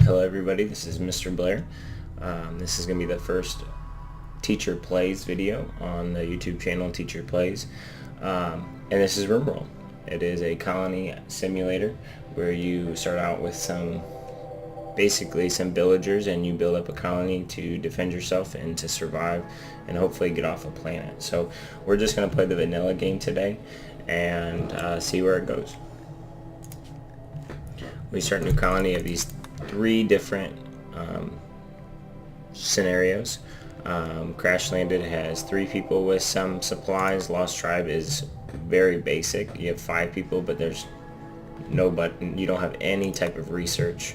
Hello everybody, this is Mr. Blair. This is going to be the first Teacher Plays video on the YouTube channel Teacher Plays. And this is Rimworld. It is a colony simulator where you start out with basically some villagers, and you build up a colony to defend yourself and to survive and hopefully get off a planet. So we're just going to play the vanilla game today and see where it goes. We start a new colony of these 3 different scenarios. Crash Landed has 3 people with some supplies. Lost Tribe is very basic. You have 5 people, but there's no button. You don't have any type of research,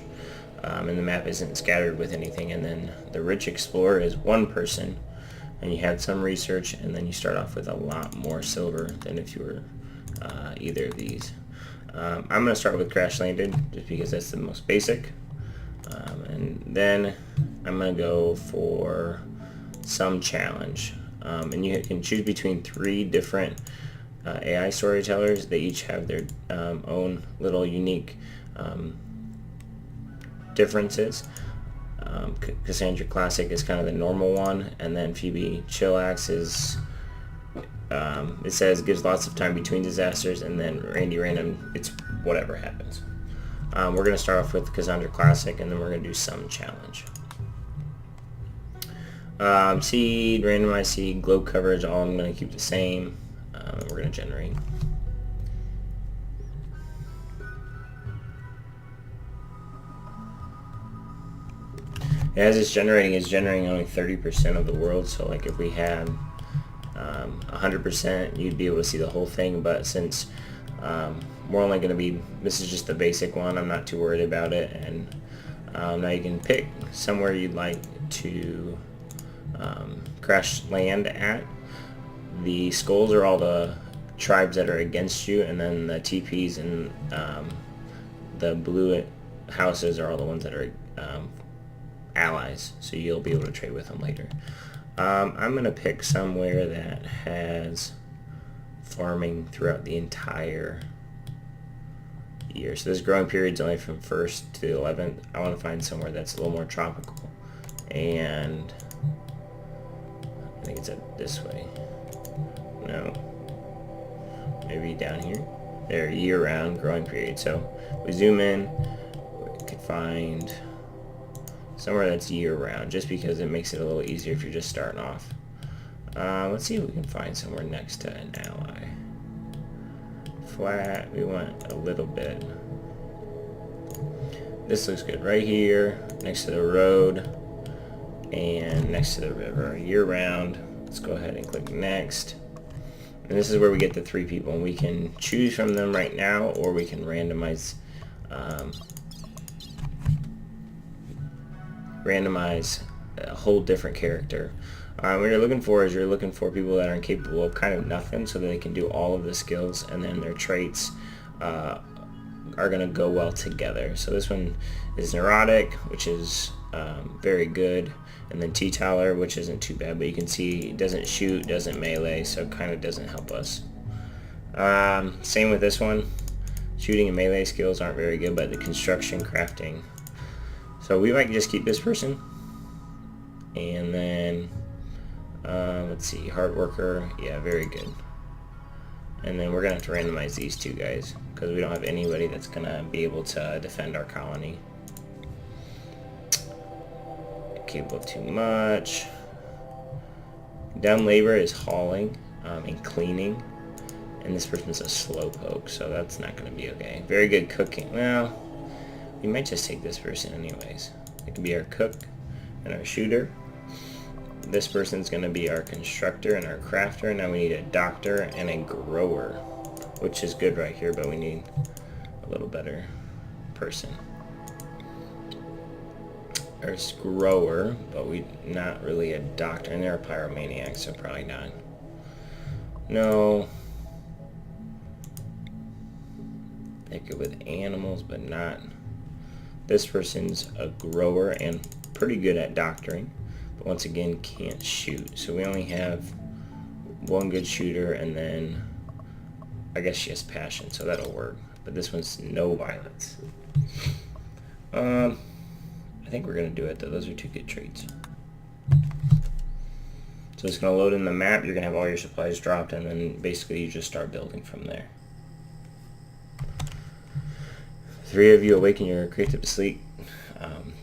and the map isn't scattered with anything. And then the Rich Explorer is 1 person, and you have some research, and then you start off with a lot more silver than if you were either of these. I'm going to start with Crash Landed just because that's the most basic, and then I'm going to go for some challenge, and you can choose between 3 different AI storytellers. They each have their own little unique differences. Cassandra Classic is kind of the normal one, and then Phoebe Chillax is it says gives lots of time between disasters, and then Randy Random, it's whatever happens. We're going to start off with Cassandra Classic, and then we're going to do some challenge. Seed, randomized seed, globe coverage, all I'm going to keep the same. We're going to generate. As it's generating only 30% of the world, so like if we had 100%, you'd be able to see the whole thing, but since we're only going to be, this is just the basic one, I'm not too worried about it. And now you can pick somewhere you'd like to crash land at. The skulls are all the tribes that are against you, and then the TPs and the blue houses are all the ones that are allies, so you'll be able to trade with them later. I'm going to pick somewhere that has farming throughout the entire year. So this growing period is only from 1st to 11th. I want to find somewhere that's a little more tropical, and I think it's this way. No, maybe down here. There, year-round growing period. So we zoom in, we could find somewhere that's year-round, just because it makes it a little easier if you're just starting off. Let's see if we can find somewhere next to an ally. Flat, we want a little bit. This looks good right here, next to the road and next to the river. Year-round. Let's go ahead and click next. And this is where we get the 3 people, and we can choose from them right now, or we can randomize a whole different character. What you're looking for is you're looking for people that are incapable of kind of nothing, so that they can do all of the skills, and then their traits are going to go well together. So this one is neurotic, which is very good, and then Teetotaler, which isn't too bad, but you can see it doesn't shoot, doesn't melee, so it kind of doesn't help us. Same with this one. Shooting and melee skills aren't very good, but the construction, crafting. So we might just keep this person, and then let's see, hard worker, yeah, very good. And then we're gonna have to randomize these 2 guys because we don't have anybody that's gonna be able to defend our colony. Capable of too much. Dumb labor is hauling and cleaning, and this person's a slowpoke, so that's not gonna be okay. Very good cooking. Well, we might just take this person anyways. It can be our cook and our shooter. This person's going to be our constructor and our crafter. Now we need a doctor and a grower, which is good right here, but we need a little better person. There's grower, but we not really a doctor, and they're a pyromaniac, so probably not. No. Pick it with animals, but not. This person's a grower and pretty good at doctoring, but once again can't shoot. So we only have 1 good shooter, and then I guess she has passion, so that'll work. But this one's no violence. think we're going to do it though. Those are 2 good traits. So it's going to load in the map. You're going to have all your supplies dropped, and then basically you just start building from there. 3 of you awaken your creative to sleep.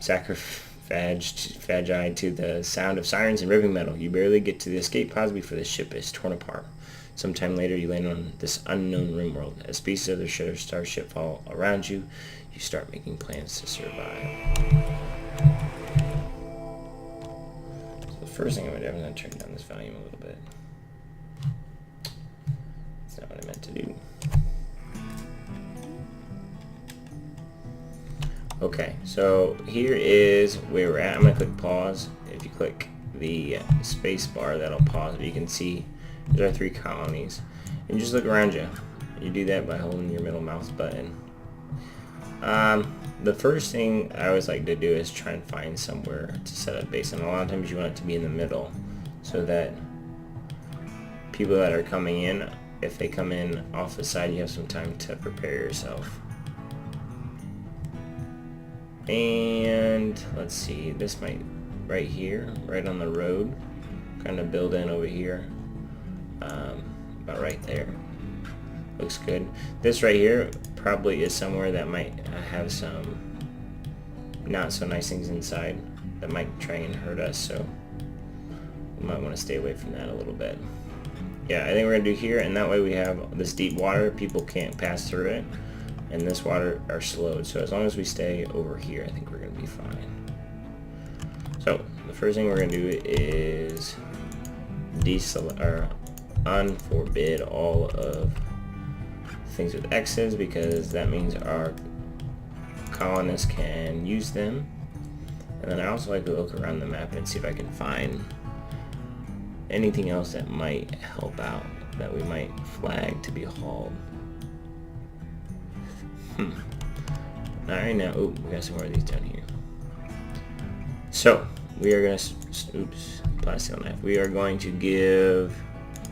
Sacrificed to the sound of sirens and ripping metal. You barely get to the escape pods before the ship is torn apart. Sometime later, you land on this unknown Rimworld. As pieces of the starship fall around you, you start making plans to survive. So the first thing I'm going to do, I'm going to turn down this volume a little bit. That's not what I meant to do. Okay, so here is where we're at. I'm going to click pause. If you click the space bar, that'll pause. But you can see there are 3 colonies. And just look around you. You do that by holding your middle mouse button. The first thing I always like to do is try and find somewhere to set up base. And a lot of times you want it to be in the middle so that people that are coming in, if they come in off the side, you have some time to prepare yourself. And let's see, this might, right here, right on the road, kind of build in over here, about right there. Looks good. This right here probably is somewhere that might have some not so nice things inside that might try and hurt us, so we might want to stay away from that a little bit. Yeah, I think we're going to do here, and that way we have this deep water, people can't pass through it, and this water are slowed. So as long as we stay over here, I think we're going to be fine. So the first thing we're going to do is unforbid all of things with X's, because that means our colonists can use them. And then I also like to look around the map and see if I can find anything else that might help out, that we might flag to be hauled. Alright, now, we got some more of these down here. So, we are going to, plastic knife. We are going to go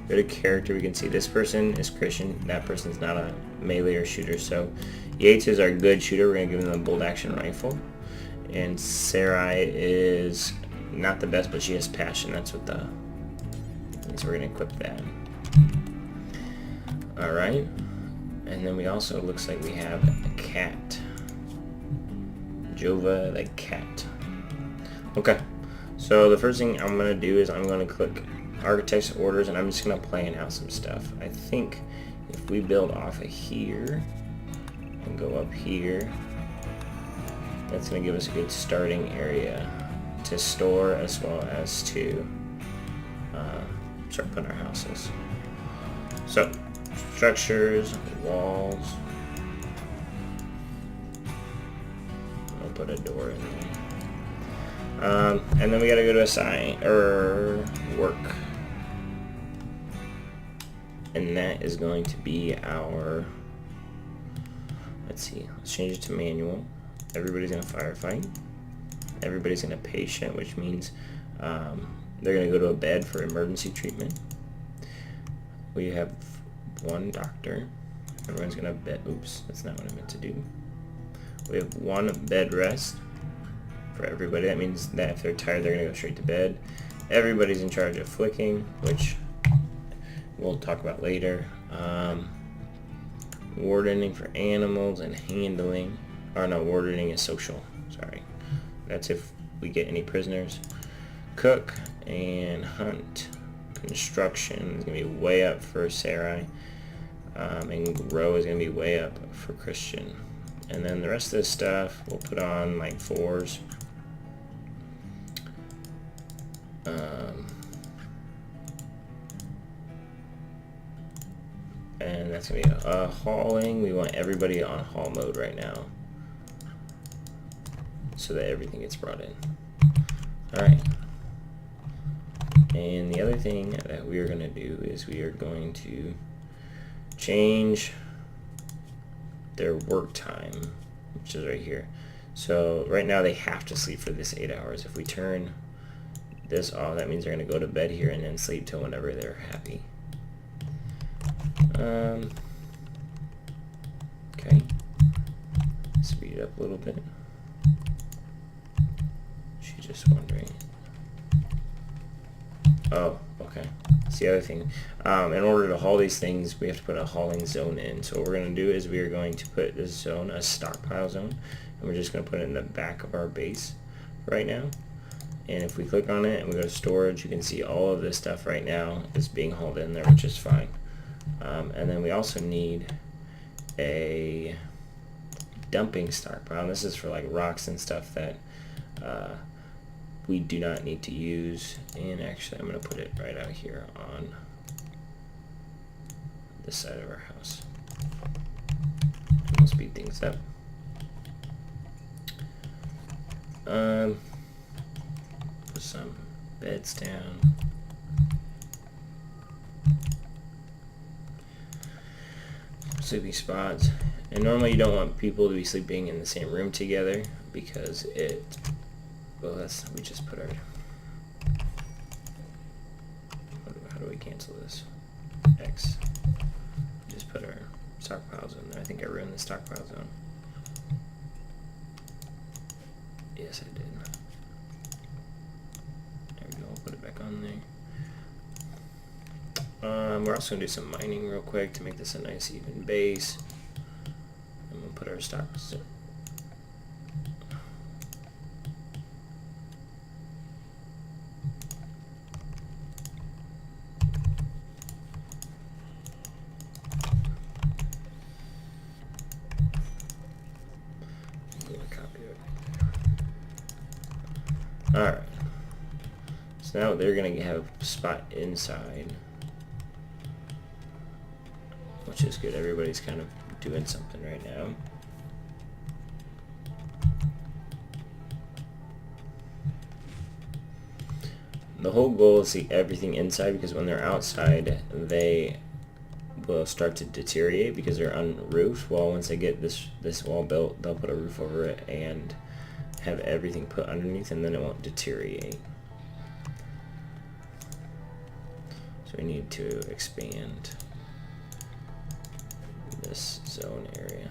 to character. We can see this person is Christian. That person's not a melee or shooter. So, Yates is our good shooter. We're going to give him a bolt action rifle. And Sarai is not the best, but she has passion. That's what so we're going to equip that. Alright. And then we also, looks like we have a cat. Jova the cat. Okay. So the first thing I'm going to do is I'm going to click Architect's Orders, and I'm just going to plan out some stuff. I think if we build off of here and go up here, that's going to give us a good starting area to store as well as to start putting our houses. So, structures, walls. I'll put a door in there. And then we gotta go to assign or work. And that is going to be our, let's see, let's change it to manual. Everybody's gonna firefight. Everybody's gonna patient, which means they're gonna go to a bed for emergency treatment. We have 1 doctor. Everyone's gonna bed. Oops, that's not what I meant to do. We have 1 bed rest for everybody. That means that if they're tired, they're gonna go straight to bed. Everybody's in charge of flicking, which we'll talk about later. Wardening for animals and handling. Or no, wardening is social. Sorry, that's if we get any prisoners. Cook and hunt. Construction is going to be way up for Sarai, and grow is going to be way up for Christian. And then the rest of this stuff we'll put on like 4s. And that's going to be hauling. We want everybody on haul mode right now so that everything gets brought in. Alright. And the other thing that we are going to do is we are going to change their work time, which is right here. So right now they have to sleep for this 8 hours. If we turn this off, that means they're going to go to bed here and then sleep till whenever they're happy. Okay. Speed it up a little bit. It's the other thing. In order to haul these things, we have to put a hauling zone in. So what we're going to do is we are going to put this zone, a stockpile zone, and we're just going to put it in the back of our base right now. And if we click on it and we go to storage, you can see all of this stuff right now is being hauled in there, which is fine. And then we also need a dumping stockpile. And this is for like rocks and stuff that we do not need to use. And actually, I'm going to put it right out here on this side of our house. We'll speed things up. Put some beds down. Sleeping spots. And normally you don't want people to be sleeping in the same room together because it, well, we just put our, how do we cancel this? X. Just put our stockpiles in there. I think I ruined the stockpile zone. Yes, I did. There we go, I'll put it back on there. We're also going to do some mining real quick to make this a nice even base. And we'll put our stocks. Alright. So now they're going to have a spot inside. Which is good. Everybody's kind of doing something right now. The whole goal is to see everything inside, because when they're outside they will start to deteriorate because they're unroofed. Well, once they get this wall built, they'll put a roof over it and have everything put underneath, and then it won't deteriorate. So we need to expand this zone area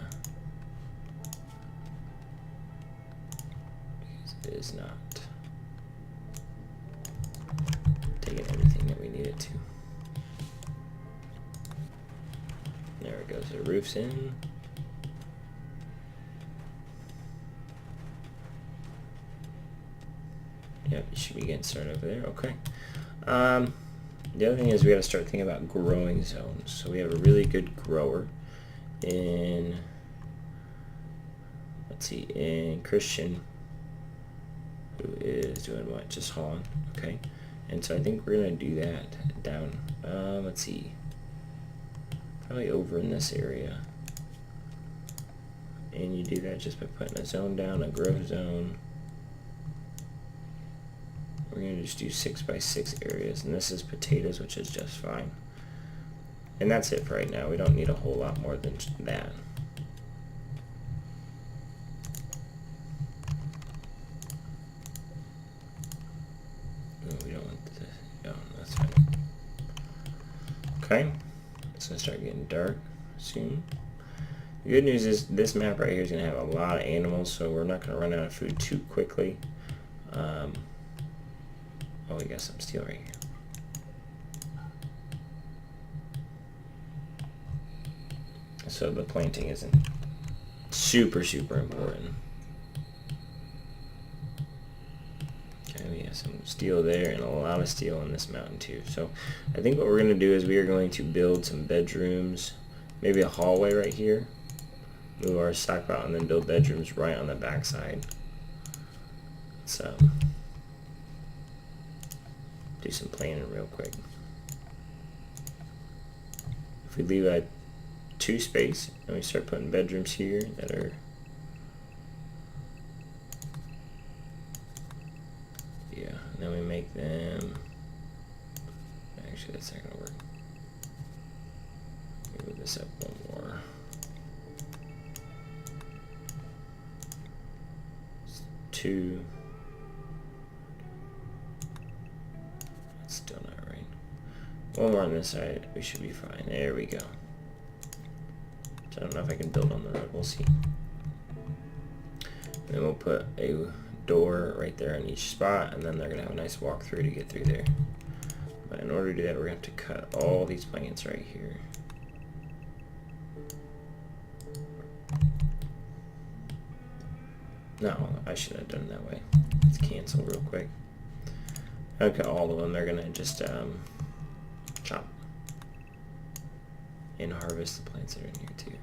because it is not taking everything that we need it to. There it goes. The roof's in. Yep, you should be getting started over there. Okay. The other thing is we got to start thinking about growing zones. So we have a really good grower in, let's see, in Christian, who is doing what? Just hauling. Okay. And so I think we're going to do that down, let's see, probably over in this area. And you do that just by putting a zone down, a grow zone. We're going to just do 6x6 areas, and this is potatoes, which is just fine. And that's it for right now. We don't need a whole lot more than that. No, we don't want this. No, that's fine. Okay, it's going to start getting dark soon. The good news is this map right here is going to have a lot of animals, so we're not going to run out of food too quickly. Oh, we got some steel right here. So the planting isn't super important. Okay, we have some steel there and a lot of steel in this mountain too. So I think what we're going to do is we are going to build some bedrooms, maybe a hallway right here, move our stockpile, and then build bedrooms right on the back side. So do some planning real quick. If we leave a 2 space and we start putting bedrooms here that are and then we make them, actually that's not gonna work. Move this up one more. It's 2. That's still not right. One more on this side, we should be fine. There we go. I don't know if I can build on the road, we'll see. And then we'll put a door right there on each spot, and then they're going to have a nice walk through to get through there. But in order to do that, we're going to have to cut all these plants right here. No, I shouldn't have done it that way. Let's cancel real quick. Okay, all of them. They're going to just chop and harvest the plants that are in here too.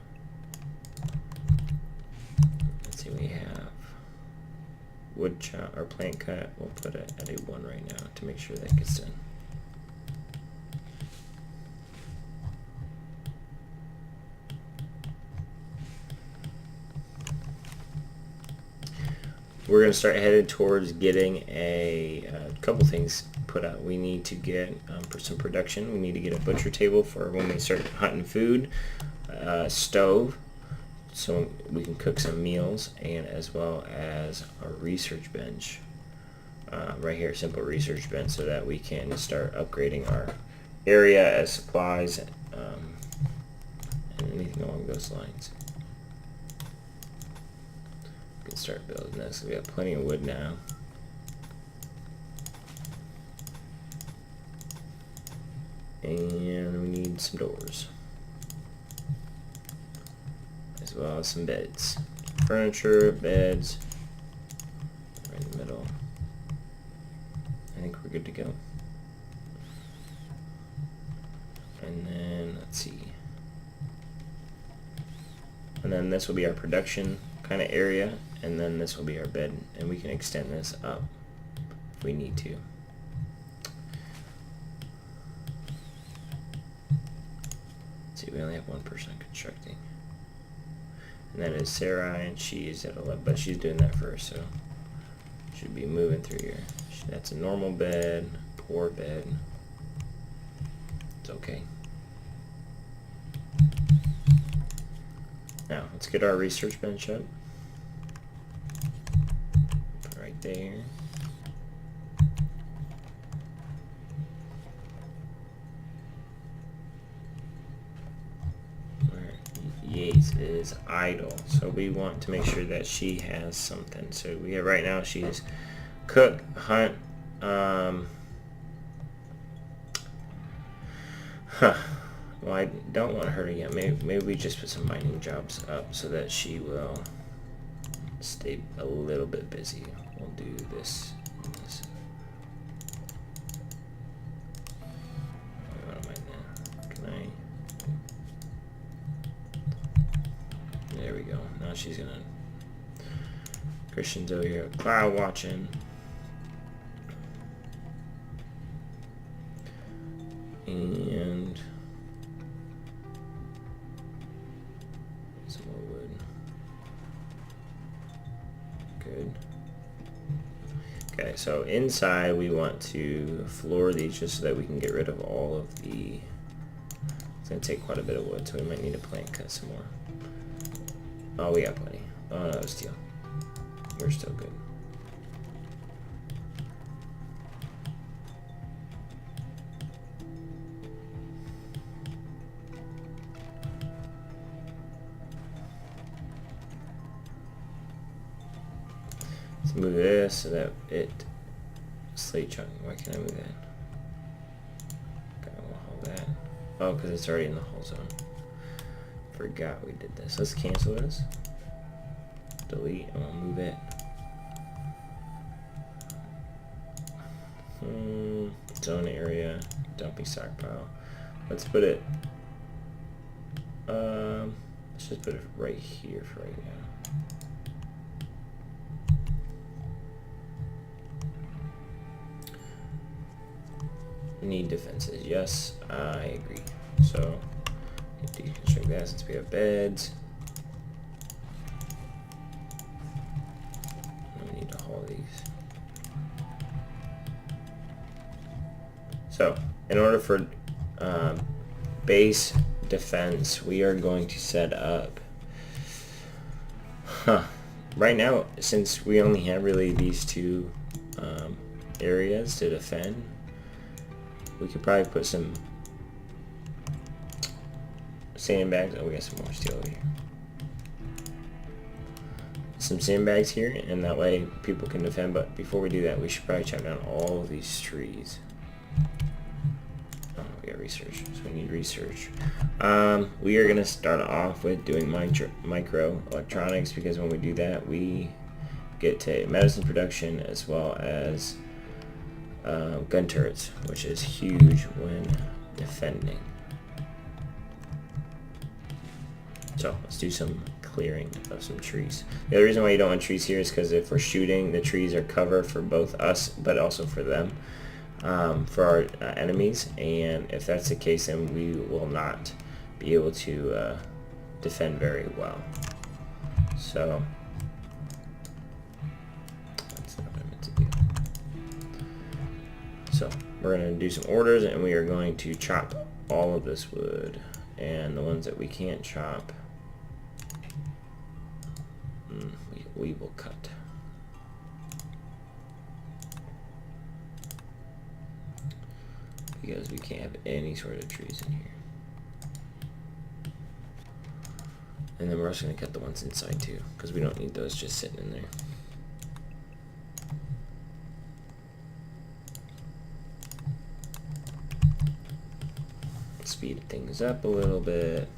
Let's see, we have wood chop or plant cut. We'll put it at a 1 right now to make sure that gets done. We're going to start headed towards getting a couple things put out. We need to get for some production. We need to get a butcher table for when we start hunting food, stove, so we can cook some meals, and as well as a research bench right here, simple research bench, so that we can start upgrading our area as supplies and anything along those lines. We can start building this. We have plenty of wood now. And we need some doors, as well as some beds. Furniture, beds, right in the middle. I think we're good to go. And then, let's see. And then this will be our production kind of area, and then this will be our bed, and we can extend this up if we need to. See, we only have one person constructing, and that is Sarah, and she's at 11, but she's doing that first, so should be moving through here. That's a normal bed, poor bed. It's okay. Now let's get our research bench up. Put it right there. Yates is idle, so we want to make sure that she has something. So we have right now, she's cook, hunt, well, I don't want her to get, maybe we just put some mining jobs up so that she will stay a little bit busy. We'll do this and this. What am I now? Can I? There we go. Now she's gonna. Christian's over here, cloud watching. And some more wood. Good. Okay, so inside we want to floor these just so that we can get rid of all of the. It's gonna take quite a bit of wood, so we might need to plant cut some more. Oh, we got plenty. Oh, no, steel. We're still good. Let's move this so that it slate chunk. Why can't I move that? Okay, we'll hold that. Oh, because it's already in the hull zone. Forgot we did this. Let's cancel this. Delete, and we'll move it. Zone area, dumping stockpile. Let's put it. Let's just put it right here for right now. Need defenses. Yes, I agree. So deconstruct that since we have beds. We need to haul these. So in order for base defense, we are going to set up. Right now, since we only have really these two areas to defend, we could probably put some sandbags. Oh, we got some more steel over here. Some sandbags here, and that way people can defend. But before we do that, we should probably chop down all of these trees. research. So we need research. We are going to start off with doing microelectronics, because when we do that, we get to medicine production as well as gun turrets, which is huge when defending. So let's do some clearing of some trees. The other reason why you don't want trees here is because if we're shooting, the trees are cover for both us but also for them, for our enemies, and if that's the case, then we will not be able to defend very well. So that's not what I meant to do. So we're going to do some orders, and we are going to chop all of this wood, and the ones that we can't chop, we will cut. Because we can't have any sort of trees in here. And then we're also going to cut the ones inside too, because we don't need those just sitting in there. Speed things up a little bit.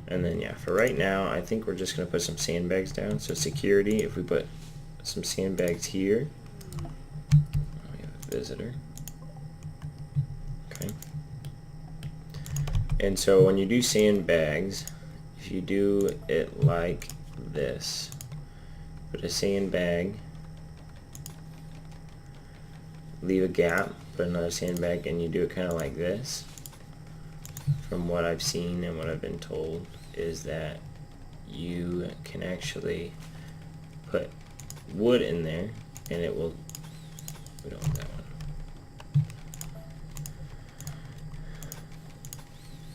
And then yeah, for right now, I think we're just going to put some sandbags down. So security, if we put some sandbags here, we have a visitor. Okay. And so when you do sandbags, if you do it like this, put a sandbag, leave a gap, put another sandbag, and you do it kind of like this. From what I've seen and what I've been told, is that you can actually put wood in there and it will, we don't want that one.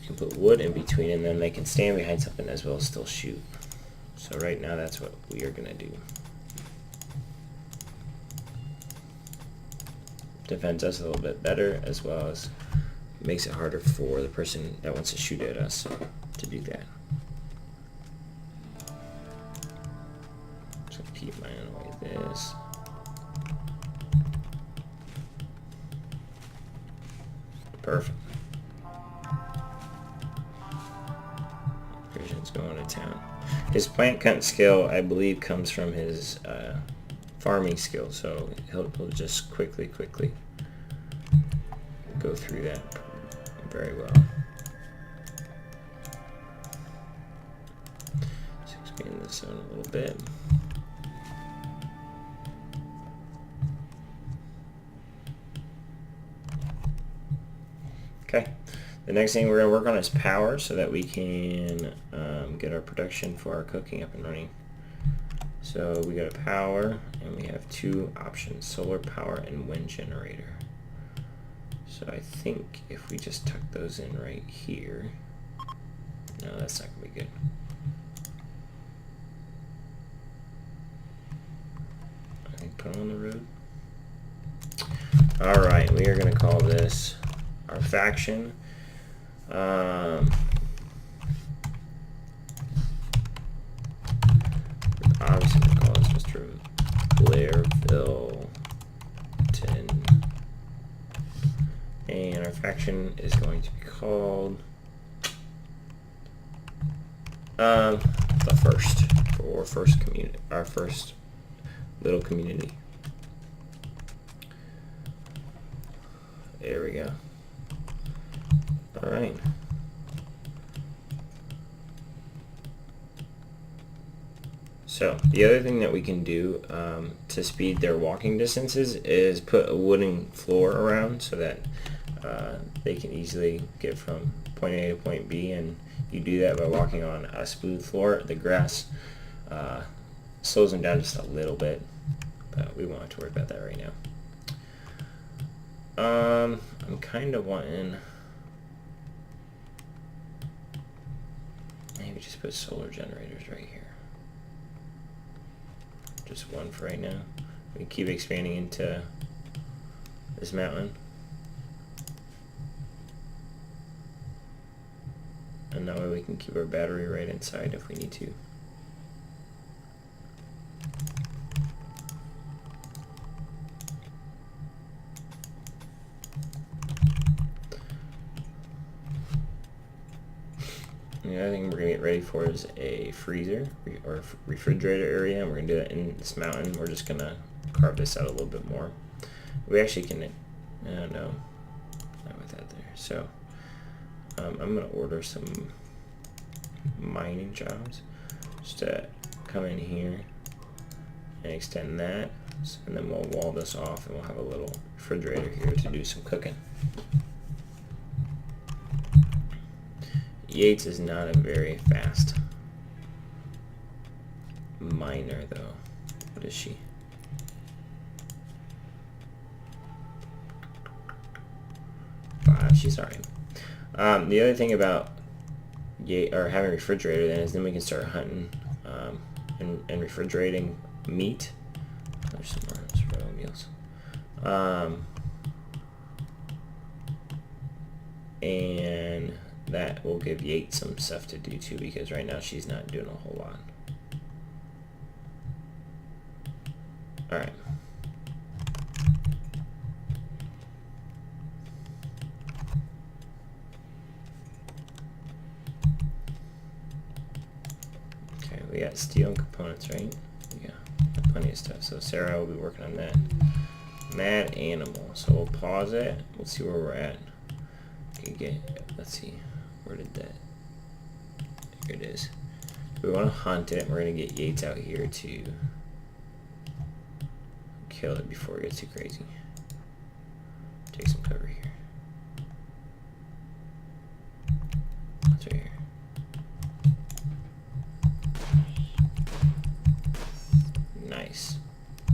You can put wood in between, and then they can stand behind something as well as still shoot. So right now that's what we are going to do. Defends us a little bit better, as well as makes it harder for the person that wants to shoot at us to do that. So keep mine like this. Perfect. Christian's going to town. His plant cutting skill, I believe, comes from his farming skill, so he'll just quickly go through that very well. Let's expand this out a little bit. Okay, the next thing we're going to work on is power, so that we can get our production for our cooking up and running. So we go to power, and we have two options: solar power and wind generator. So I think if we just tuck those in right here, no, that's not going to be good. I think put them on the road. Alright, we are going to call this our faction. Obviously we're going to call this Mr. Blairville. And our faction is going to be called the First, for first community, our first little community. There we go. All right. So the other thing that we can do to speed their walking distances is put a wooden floor around, so that they can easily get from point A to point B, and you do that by walking on a smooth floor. The grass slows them down just a little bit, but we won't have to worry about that right now. I'm kind of wanting, maybe just put solar generators right here. Just one for right now. We keep expanding into this mountain. and that way we can keep our battery right inside if we need to. The other thing we're going to get ready for is a freezer or refrigerator area, and we're going to do that in this mountain. We're just going to carve this out a little bit more. We actually can, no, not with that there. So I'm going to order some mining jobs just to come in here and extend that, and then we'll wall this off and we'll have a little refrigerator here to do some cooking. Yates is not a very fast miner though. What is she? She's alright. The other thing about having a refrigerator then is then we can start hunting and refrigerating meat. There's some more meals. And that will give Yates some stuff to do too, because right now she's not doing a whole lot. Alright. Okay, we got steel and components, right? Yeah, got plenty of stuff. So Sarah will be working on that. Mad animal. So we'll pause it. We'll see where we're at. Let's see. Where did that? Here it is. We want to hunt it. We're going to get Yates out here to kill it before it gets too crazy. Take some cover here. That's right here. Nice.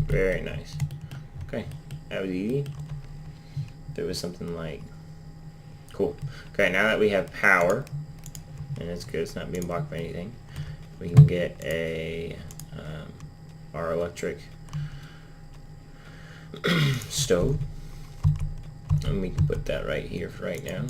Very nice. Okay. That was easy. There was something like... Cool. Okay, now that we have power, and it's good, it's not being blocked by anything, we can get a our electric stove, and we can put that right here for right now.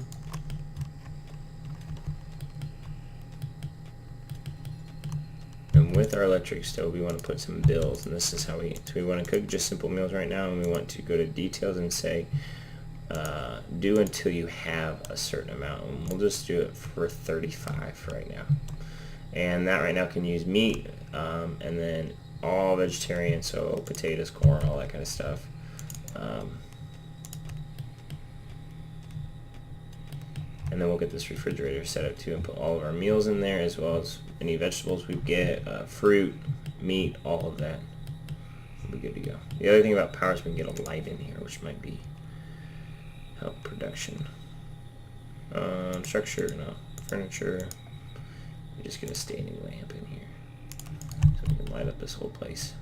And with our electric stove, we want to put some bills, and this is how so we want to cook just simple meals right now, and we want to go to details and say do until you have a certain amount, and we'll just do it for 35 for right now. And that right now can use meat, and then all vegetarian, so potatoes, corn, all that kind of stuff. And then we'll get this refrigerator set up too and put all of our meals in there, as well as any vegetables we get, fruit, meat, all of that. We'll be good to go. The other thing about power is we can get a light in here, which might be help production. Structure, no. Furniture. We just get a standing lamp in here, so we can light up this whole place.